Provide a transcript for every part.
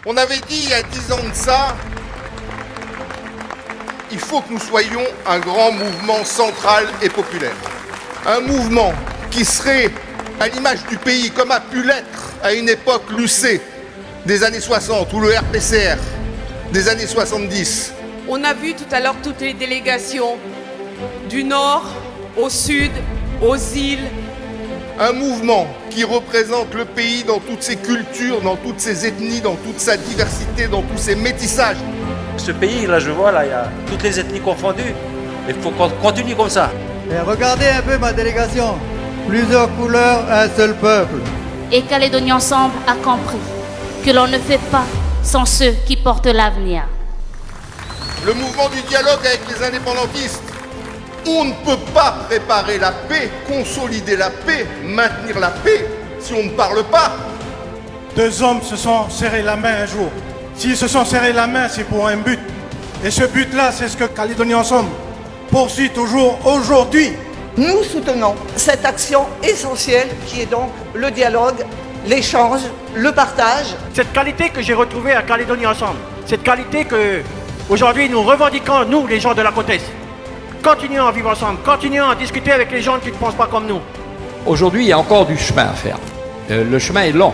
On avait dit il y a 10 ans de ça, il faut que nous soyons un grand mouvement central et populaire. Un mouvement qui serait à l'image du pays, comme a pu l'être à une époque l'UC des années 60 ou le RPCR des années 70. On a vu tout à l'heure toutes les délégations du nord au sud, aux îles. Un mouvement qui représente le pays dans toutes ses cultures, dans toutes ses ethnies, dans toute sa diversité, dans tous ses métissages. Ce pays, là, je vois, là, il y a toutes les ethnies confondues. Il faut qu'on continue comme ça. Et regardez un peu ma délégation. Plusieurs couleurs, un seul peuple. Et Calédonie Ensemble a compris que l'on ne fait pas sans ceux qui portent l'avenir. Le mouvement du dialogue avec les indépendantistes. On ne peut pas préparer la paix, consolider la paix, maintenir la paix si on ne parle pas. Deux hommes se sont serrés la main un jour. S'ils se sont serrés la main, c'est pour un but. Et ce but-là, c'est ce que Calédonie Ensemble poursuit toujours aujourd'hui. Nous soutenons cette action essentielle qui est donc le dialogue, l'échange, le partage. Cette qualité que j'ai retrouvée à Calédonie Ensemble, cette qualité que aujourd'hui nous revendiquons, nous les gens de la côte Est. Continuons à vivre ensemble, continuons à discuter avec les gens qui ne pensent pas comme nous. Aujourd'hui, il y a encore du chemin à faire. Le chemin est long.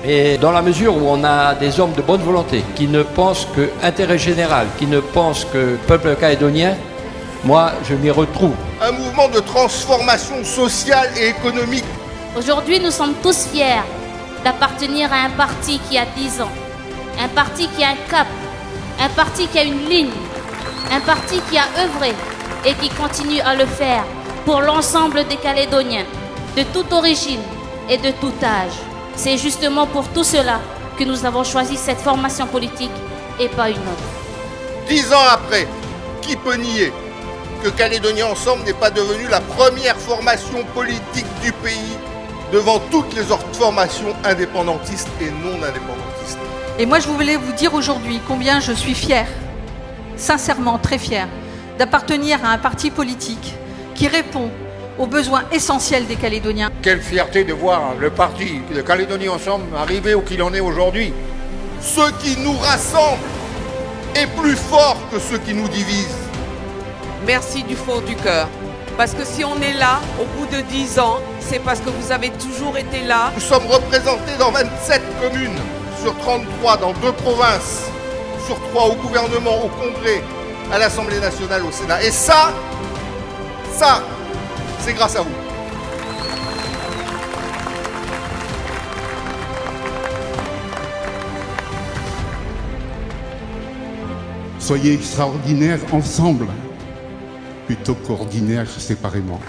Et dans la mesure où on a des hommes de bonne volonté qui ne pensent que intérêt général, qui ne pensent que peuple calédonien, moi, je m'y retrouve. Un mouvement de transformation sociale et économique. Aujourd'hui, nous sommes tous fiers d'appartenir à un parti qui a 10 ans, un parti qui a un cap, un parti qui a une ligne, un parti qui a œuvré et qui continue à le faire pour l'ensemble des Calédoniens, de toute origine et de tout âge. C'est justement pour tout cela que nous avons choisi cette formation politique et pas une autre. 10 ans après, qui peut nier que Calédonie Ensemble n'est pas devenue la première formation politique du pays devant toutes les autres formations indépendantistes et non indépendantistes. Et moi, je voulais vous dire aujourd'hui combien je suis fière, sincèrement très fière, d'appartenir à un parti politique qui répond aux besoins essentiels des Calédoniens. Quelle fierté de voir le parti de Calédonie Ensemble arriver où qu'il en est aujourd'hui. Ce qui nous rassemble est plus fort que ce qui nous divise. Merci du fond du cœur. Parce que si on est là, au bout de 10 ans, c'est parce que vous avez toujours été là. Nous sommes représentés dans 27 communes, sur 33 dans 2 provinces, sur 3 au gouvernement, au Congrès, à l'Assemblée nationale, au Sénat. Et ça, c'est grâce à vous. Soyez extraordinaires ensemble, plutôt qu'ordinaires séparément.